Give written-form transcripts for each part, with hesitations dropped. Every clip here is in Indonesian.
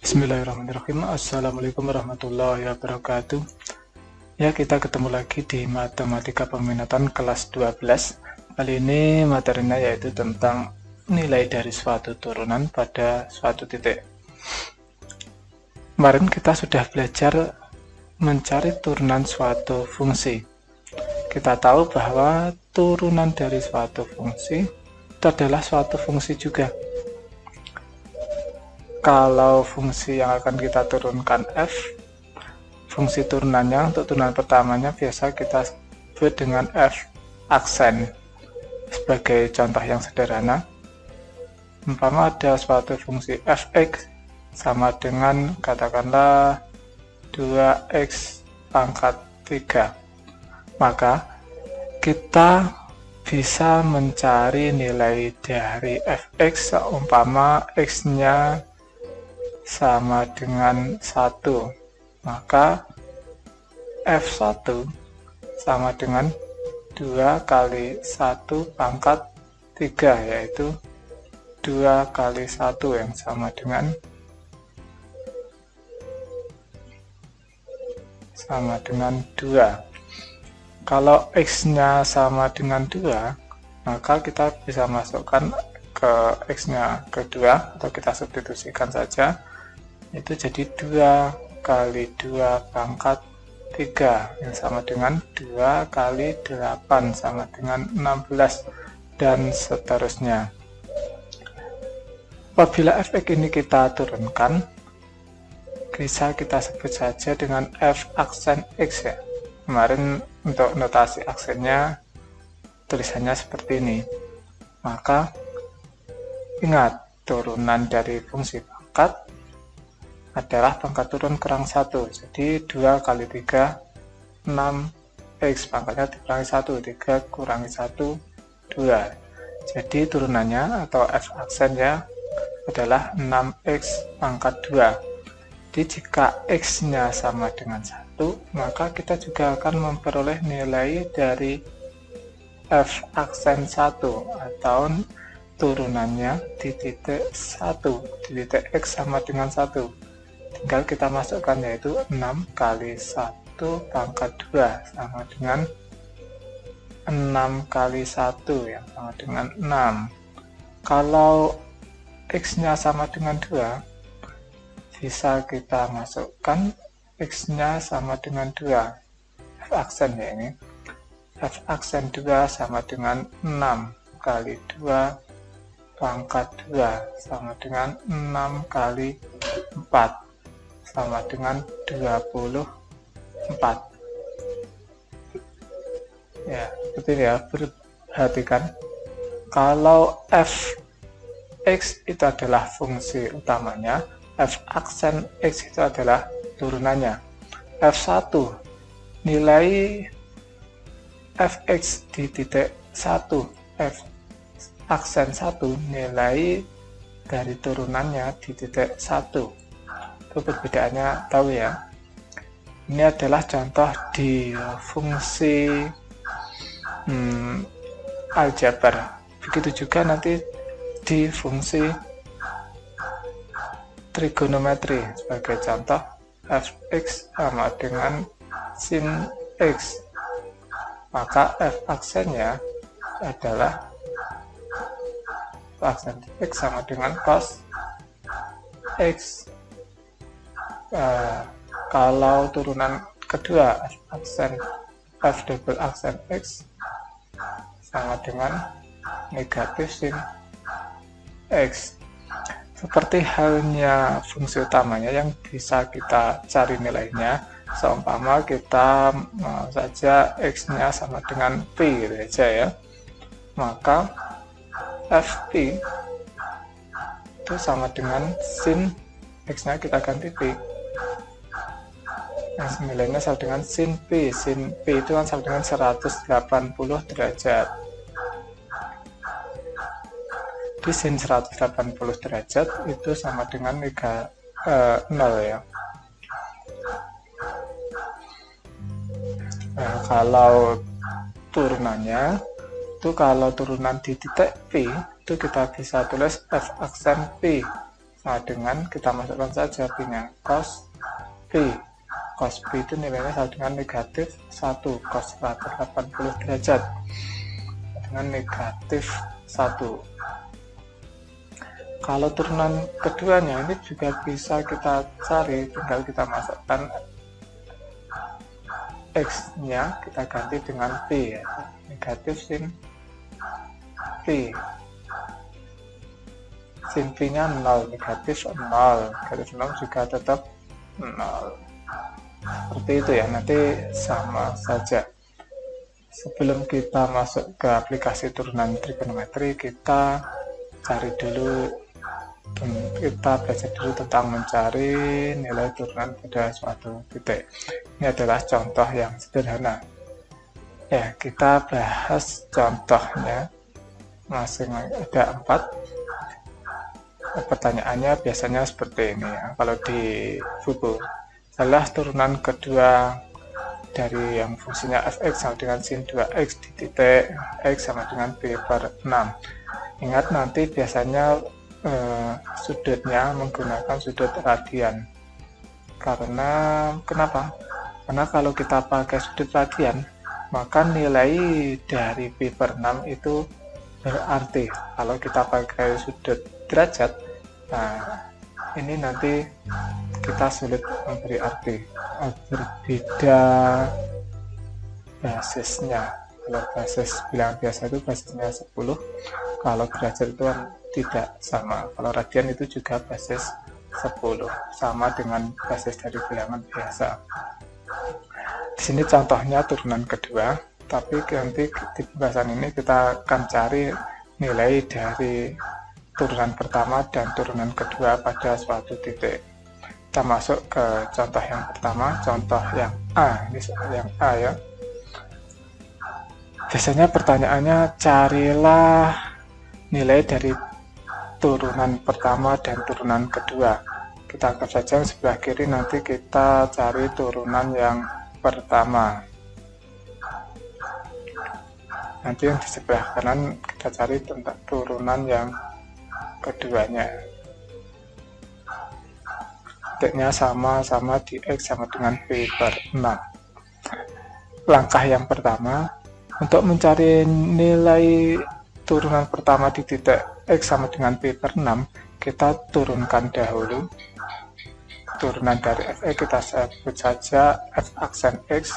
Bismillahirrahmanirrahim. Assalamualaikum warahmatullahi wabarakatuh. Ya, kita ketemu lagi di Matematika Peminatan kelas 12. Kali ini materinya yaitu tentang nilai dari suatu turunan pada suatu titik. Kemarin kita sudah belajar mencari turunan suatu fungsi. Kita tahu bahwa turunan dari suatu fungsi itu adalah suatu fungsi juga. Kalau fungsi yang akan kita turunkan f, fungsi turunannya untuk turunan pertamanya biasa kita sebut dengan f aksen. Sebagai contoh yang sederhana, umpama ada suatu fungsi fx sama dengan katakanlah 2x pangkat 3, maka kita bisa mencari nilai dari fx seumpama x-nya sama dengan 1, maka f1 sama dengan 2 kali 1 pangkat 3, yaitu 2 kali 1 yang sama dengan 2. Kalau x-nya sama dengan 2, maka kita bisa masukkan ke x-nya kedua, atau kita substitusikan saja, itu jadi 2 kali 2 pangkat 3 yang sama dengan 2 kali 8 sama dengan 16, dan seterusnya. Apabila fx ini kita turunkan, bisa kita sebut saja dengan f aksen x ya. Kemarin untuk notasi aksennya tulisannya seperti ini. Maka ingat, turunan dari fungsi pangkat adalah pangkat turun kurang 1. Jadi 2 kali 3, 6x, pangkatnya dikurangi 1, 3 kurangi 1, 2. Jadi turunannya atau f aksennya adalah 6x pangkat 2. Jadi jika x-nya sama dengan 1, maka kita juga akan memperoleh nilai dari f aksen 1 atau turunannya di titik 1, di titik x sama dengan 1. Tinggal kita masukkan, yaitu 6 kali 1 pangkat 2 sama dengan 6 kali 1 yang sama dengan 6. Kalau x-nya sama dengan 2, bisa kita masukkan x-nya sama dengan 2, f aksen ya ini. F aksen 2 sama dengan 6 kali 2 pangkat 2 sama dengan 6 kali 4 sama dengan 24. Ya, seperti ini ya. Perhatikan, kalau fx itu adalah fungsi utamanya, f aksen x itu adalah turunannya. F1, nilai fx di titik 1, f aksen 1, nilai dari turunannya di titik 1. Itu perbedaannya, tahu ya. Ini adalah contoh di fungsi aljabar. Begitu juga nanti di fungsi trigonometri. Sebagai contoh, fx sama dengan sin x, maka f aksennya adalah aksen x sama dengan cos x. Kalau turunan kedua, f double aksen x sama dengan negatif sin x. Seperti halnya fungsi utamanya yang bisa kita cari nilainya, seumpama kita mau saja x-nya sama dengan p gitu aja ya, maka fp itu sama dengan sin x-nya kita ganti p, yang nilainya sama dengan sin p. Sin p itu kan sama dengan 180 derajat. Di sin 180 derajat itu sama dengan 0 ya. Nah, kalau turunannya itu, kalau turunan di titik P itu kita bisa tulis f aksen P Nah, dengan kita masukkan saja P-nya, cos P. Cos P itu nilainya sama dengan negatif 1, cos 180 derajat dengan negatif 1. Kalau turunan keduanya ini juga bisa kita cari, tinggal kita masukkan X-nya, kita ganti dengan P ya, negatif sin P. Sin P-nya 0, negatif 0, negatif 0 juga tetap 0. Seperti itu ya, nanti sama saja. Sebelum kita masuk ke aplikasi turunan trigonometri, kita cari dulu, kita belajar dulu tentang mencari nilai turunan pada suatu titik. Ini adalah contoh yang sederhana. Ya, kita bahas contohnya. Masing-masing ada 4. Pertanyaannya biasanya seperti ini ya, kalau di buku. Adalah turunan kedua dari yang fungsinya fx sama dengan sin 2x di titik x sama dengan b per 6. Ingat, nanti biasanya sudutnya menggunakan sudut radian. Kenapa? Karena kalau kita pakai sudut radian, maka nilai dari b per 6 itu berarti. Kalau kita pakai sudut derajat, nah ini nanti kita sulit memberi arti. Berbeda basisnya. Kalau basis bilangan biasa itu basisnya 10, kalau derajat itu tidak sama. Kalau radian itu juga basis 10, sama dengan basis dari bilangan biasa. Di sini contohnya turunan kedua, tapi nanti di pembahasan ini kita akan cari nilai dari turunan pertama dan turunan kedua pada suatu titik. Kita masuk ke contoh yang pertama, contoh yang A. Ini yang A ya. Biasanya pertanyaannya, carilah nilai dari turunan pertama dan turunan kedua. Kita anggap saja yang sebelah kiri, nanti kita cari turunan yang pertama. Nanti yang di sebelah kanan kita cari tentang turunan yang keduanya. Titiknya sama-sama di X sama dengan P per 6. Langkah yang pertama, untuk mencari nilai turunan pertama di titik X sama dengan P per 6, kita turunkan dahulu. Turunan dari Fx kita sebut saja F aksen X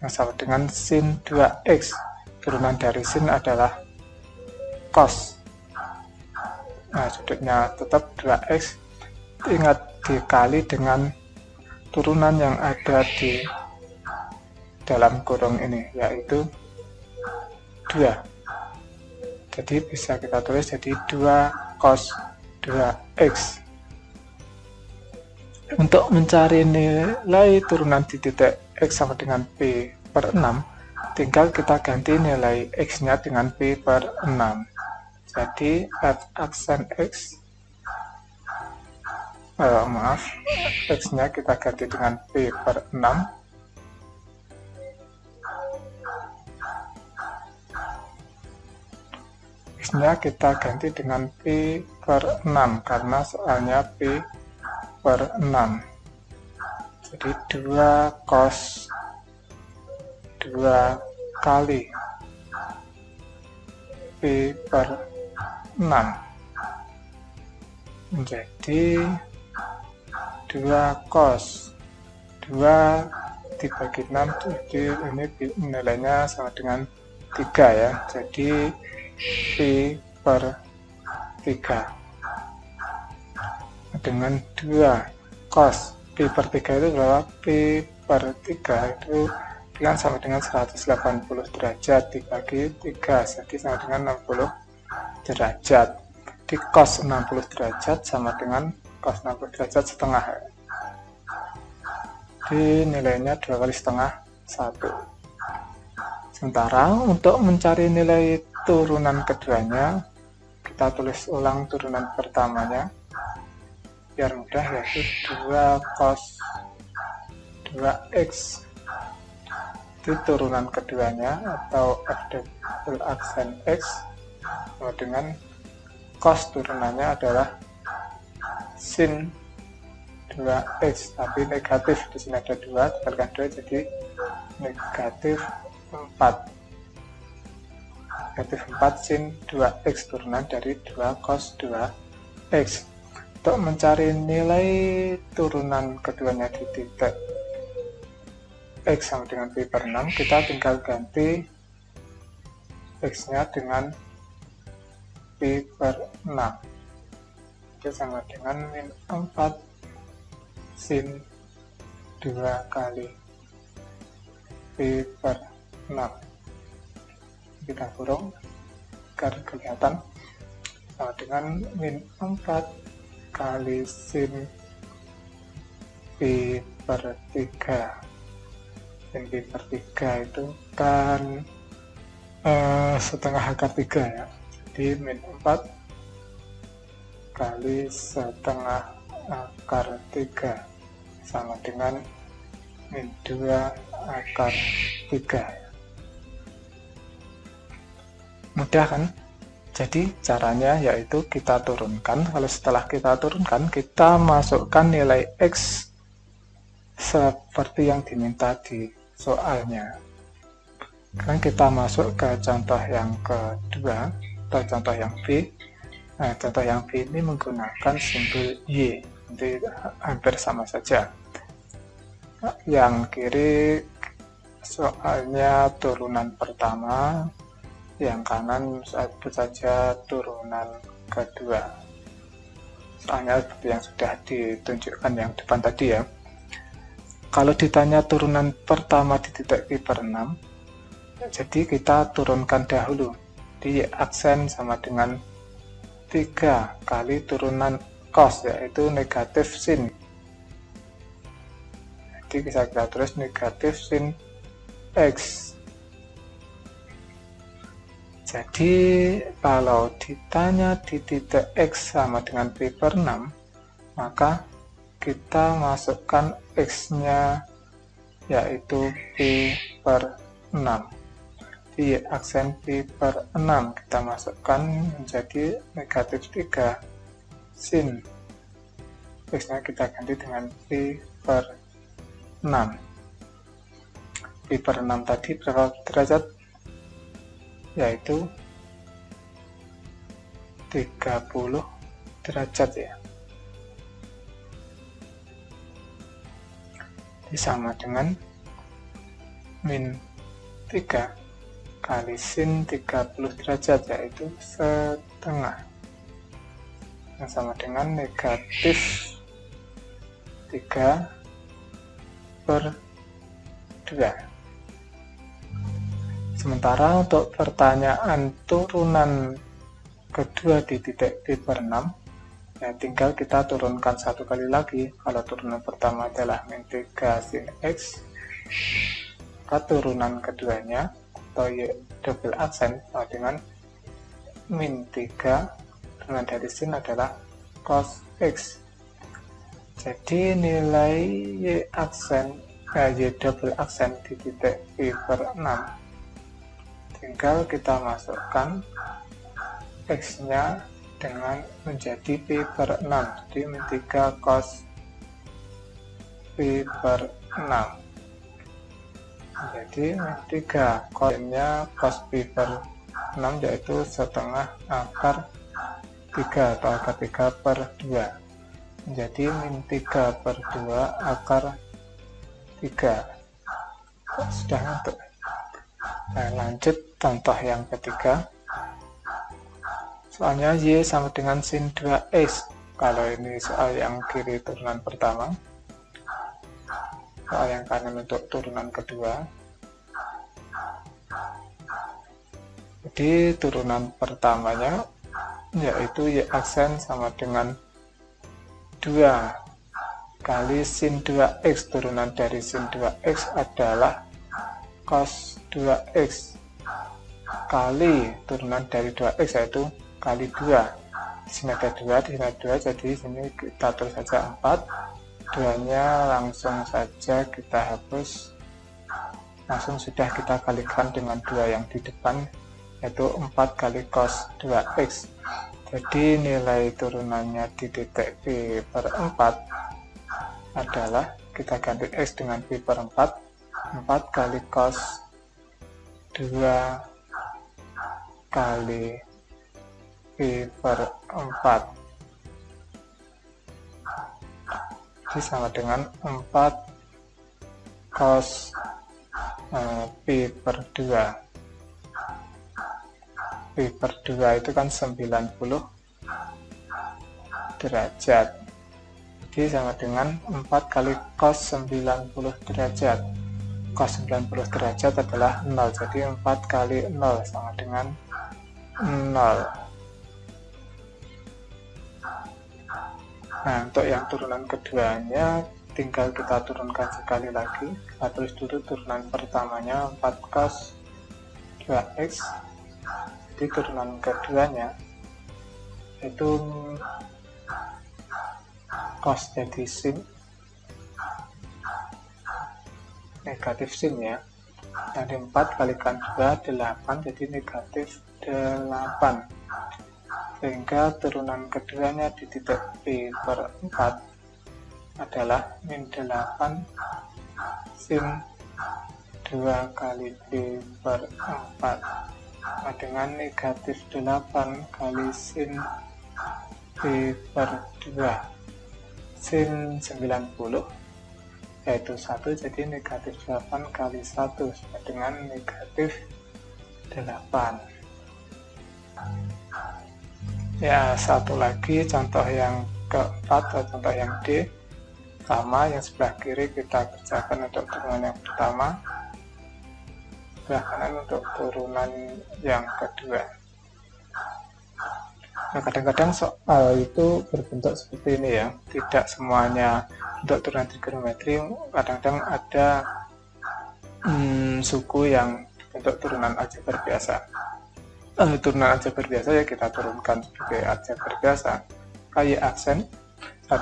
yang sama dengan sin 2X. Turunan dari sin adalah cos. Nah, sudutnya tetap 2x. Ingat, dikali dengan turunan yang ada di dalam kurung ini, yaitu 2. Jadi bisa kita tulis jadi 2 cos 2x. Untuk mencari nilai turunan di titik x sama dengan p per 6, tinggal kita ganti nilai x-nya dengan p per 6. Jadi f aksen x, x-nya kita ganti dengan p per 6. X-nya kita ganti dengan p per 6 karena soalnya p per 6. Jadi 2 cos 2 kali p per 6 menjadi 2 cos 2 dibagi 6, jadi ini nilainya sama dengan 3 ya, jadi p per 3 dengan 2 cos p per 3 itu berapa? P per 3 itu kan sama dengan 180 derajat dibagi 3, jadi sama dengan 60 derajat. Di cos 60 derajat sama dengan cos 60 derajat setengah. Di nilainya 2 kali setengah 1. Sementara untuk mencari nilai turunan keduanya, kita tulis ulang turunan pertamanya biar mudah, yaitu 2 cos 2x. Itu turunan keduanya atau f double aksen x, sama dengan cos turunannya adalah sin 2x, tapi negatif, di sini ada 2 dikalikan 2 jadi negatif 4. Negatif 4 sin 2x turunan dari 2 cos 2x. Untuk mencari nilai turunan keduanya di titik x sama dengan pi per 6, kita tinggal ganti x nya dengan pi per 6, itu sama dengan min 4 sin 2 kali pi per 6. Kita kurung agar kelihatan, sama dengan min 4 kali sin pi per 3. Sin pi per 3 itu kan setengah akar 3 ya, jadi min 4 kali setengah akar 3 sama dengan min 2 akar 3. Mudah kan? Jadi caranya yaitu kita turunkan. Kalau setelah kita turunkan, kita masukkan nilai x seperti yang diminta di soalnya. Sekarang kita masuk ke contoh yang kedua atau contoh yang B. Nah, contoh yang B ini menggunakan simbol Y, jadi hampir sama saja. Yang kiri soalnya turunan pertama, yang kanan saja turunan kedua. Soalnya seperti yang sudah ditunjukkan yang depan tadi ya. Kalau ditanya turunan pertama di titik pi per 6, jadi kita turunkan dahulu. Di aksen sama dengan 3 kali turunan cos, yaitu negatif sin. Jadi bisa kita tulis negatif sin x. Jadi kalau ditanya di titik x sama dengan pi per 6, maka kita masukkan x-nya yaitu pi per 6. Di aksen pi per 6 kita masukkan menjadi negatif 3 sin. X-nya kita ganti dengan pi per 6. Pi per 6 tadi berapa derajat? Yaitu 30 derajat ya. Ini sama dengan min 3 kali sin 30 derajat, yaitu setengah, yang sama dengan negatif 3 per 2. Sementara untuk pertanyaan turunan kedua di titik pi per 6, ya tinggal kita turunkan satu kali lagi. Kalau turunan pertama adalah min 3 sin x, maka turunan keduanya atau y double aksen sama dengan min 3 turunan dari sin adalah cos x. Jadi nilai y double aksen di titik pi per 6 tinggal kita masukkan x-nya dengan menjadi pi per 6, jadi min 3 cos pi per 6. Jadi min 3 cos-nya cos pi per 6 yaitu setengah akar 3 atau akar 3 per 2. Jadi min 3 per 2 akar 3. Sudah ngantuk. Nah, lanjut contoh yang ketiga. Soalnya y sama dengan sin 2x. Kalau ini soal yang kiri turunan pertama, soal yang kanan untuk turunan kedua. Jadi turunan pertamanya yaitu y aksen sama dengan 2 kali sin 2x. Turunan dari sin 2x adalah cos 2x kali turunan dari 2x yaitu kali 2. Di sini ada 2, di sini ada 2, jadi di sini kita tulis saja 4. 2-nya langsung saja kita hapus. Langsung sudah kita kalikan dengan 2 yang di depan, yaitu 4 kali cos 2x. Jadi nilai turunannya di titik P per 4 adalah, kita ganti X dengan P per 4, 4 kali cos 2 kali P per 4. Jadi sama dengan 4 cos P per 2. P per 2 itu kan 90 derajat. Jadi sama dengan 4 kali cos 90 derajat. Cos 90 derajat adalah 0. Jadi 4 kali 0 sama dengan 0. Nah, untuk yang turunan keduanya tinggal kita turunkan sekali lagi. Kita tulis dulu turunan pertamanya 4 cos 2x. Jadi turunan keduanya itu cos jadi sin, negatif sin ya. Dari 4 kalikan 2, 8, jadi negatif 8. Sehingga turunan keduanya di titik P per 4 adalah min 8 sin 2 kali P per 4. Nah, dengan negatif 8 kali sin P per 2 sin 90 yaitu 1, jadi negatif 8 kali 1 sama dengan negatif 8. Ya, satu lagi contoh yang keempat atau contoh yang D, sama yang sebelah kiri kita kerjakan untuk turunan yang pertama, sebelah kanan untuk turunan yang kedua. Nah, kadang-kadang soal itu berbentuk seperti ini ya, tidak semuanya untuk turunan trigonometri. Kadang-kadang ada suku yang bentuk turunan aljabar biasa. Turunan aljabar biasa ya kita turunkan sebagai aljabar biasa. Y aksen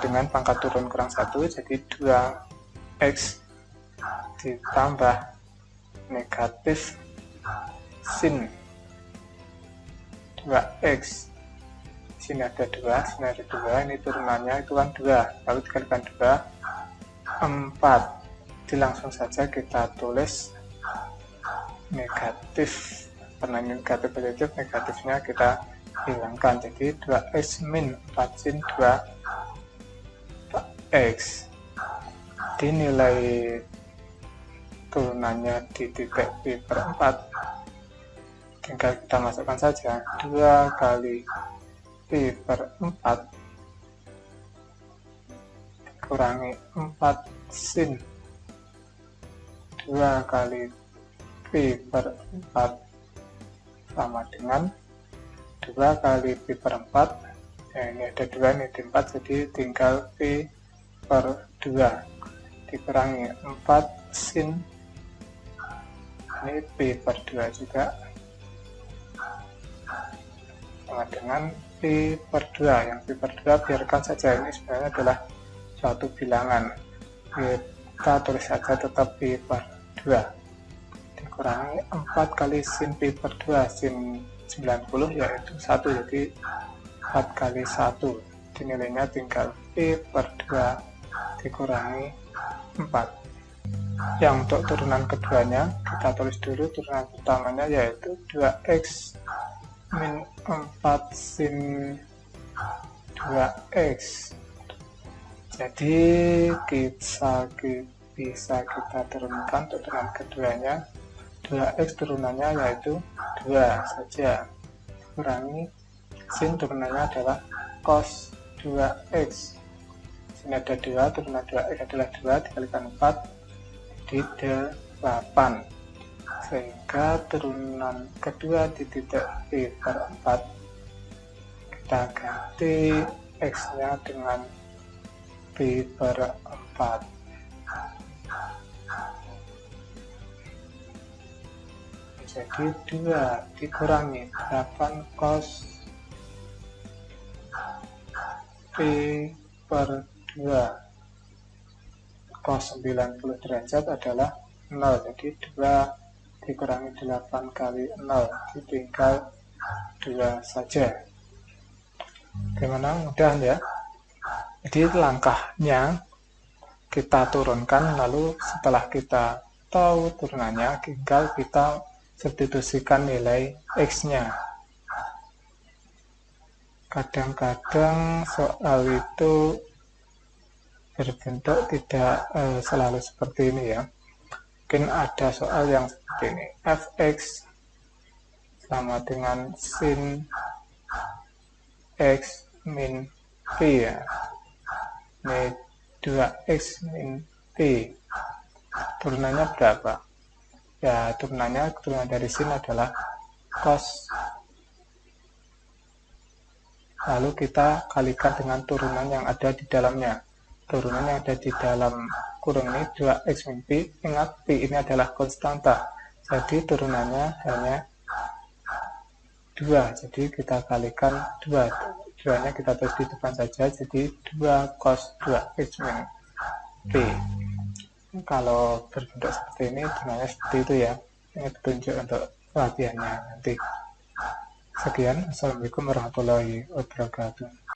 dengan pangkat turun kurang 1, jadi 2x ditambah negatif sin 2x. Sini ada 2, sini ada 2, ini turunannya itu kan 2, lalu dikalikan 2, 4. Jadi langsung saja kita tulis negatif, karena negatif positif, negatifnya kita hilangkan, jadi 2x min 4 sin 2x. Jadi nilai turunannya di titik P per 4 tinggal kita masukkan saja 2 kali P per 4 dikurangi 4 sin 2 kali P per 4 sama dengan 2 kali P per 4. Ya, ini ada 2, ini ada 4, jadi tinggal P per 2 dikurangi 4 sin, ini P per 2 juga, sama dengan P per 2. Yang P per 2 biarkan saja, ini sebenarnya adalah suatu bilangan, kita tulis saja tetap P per 2 dikurangi 4 kali sin P per 2, sin 90 yaitu 1, jadi 4 kali 1, jadi nilainya tinggal P per 2 dikurangi 4. Yang untuk turunan keduanya kita tulis dulu turunan pertamanya yaitu 2x min 4 sin 2x. Jadi bisa kita turunkan untuk turunan keduanya. 2x turunannya yaitu 2 saja, kurangi sin turunannya adalah cos 2x. Sini ada 2, turunan 2x adalah 2 dikalikan 4 di 8, sehingga turunan kedua di titik P per 4 kita ganti x nya dengan P per 4. Jadi 2 dikurangi 8 cos P per 2 cos 90 derajat adalah 0, jadi 2 dikurangi 8 kali 0, tinggal 2 saja. Gimana, mudah ya? Jadi langkahnya kita turunkan, lalu setelah kita tahu turunannya, tinggal kita substitusikan nilai X-nya. Kadang-kadang soal itu berbentuk tidak selalu seperti ini ya. Mungkin ada soal yang seperti ini. Fx sama dengan sin X min P ya. Ini 2X min P. Turunannya berapa? Ya, turunan dari sin adalah cos. Lalu kita kalikan dengan turunan yang ada di dalamnya. Turunan yang ada di dalam kurung ini 2X min P. Ingat, P ini adalah konstanta. Jadi turunannya hanya 2. Jadi kita kalikan 2. 2-nya kita tulis di depan saja. Jadi 2 cos 2X min P. Kalau berbentuk seperti ini, turunannya seperti itu ya. Ini petunjuk untuk latihannya nanti. Sekian, Assalamualaikum warahmatullahi wabarakatuh.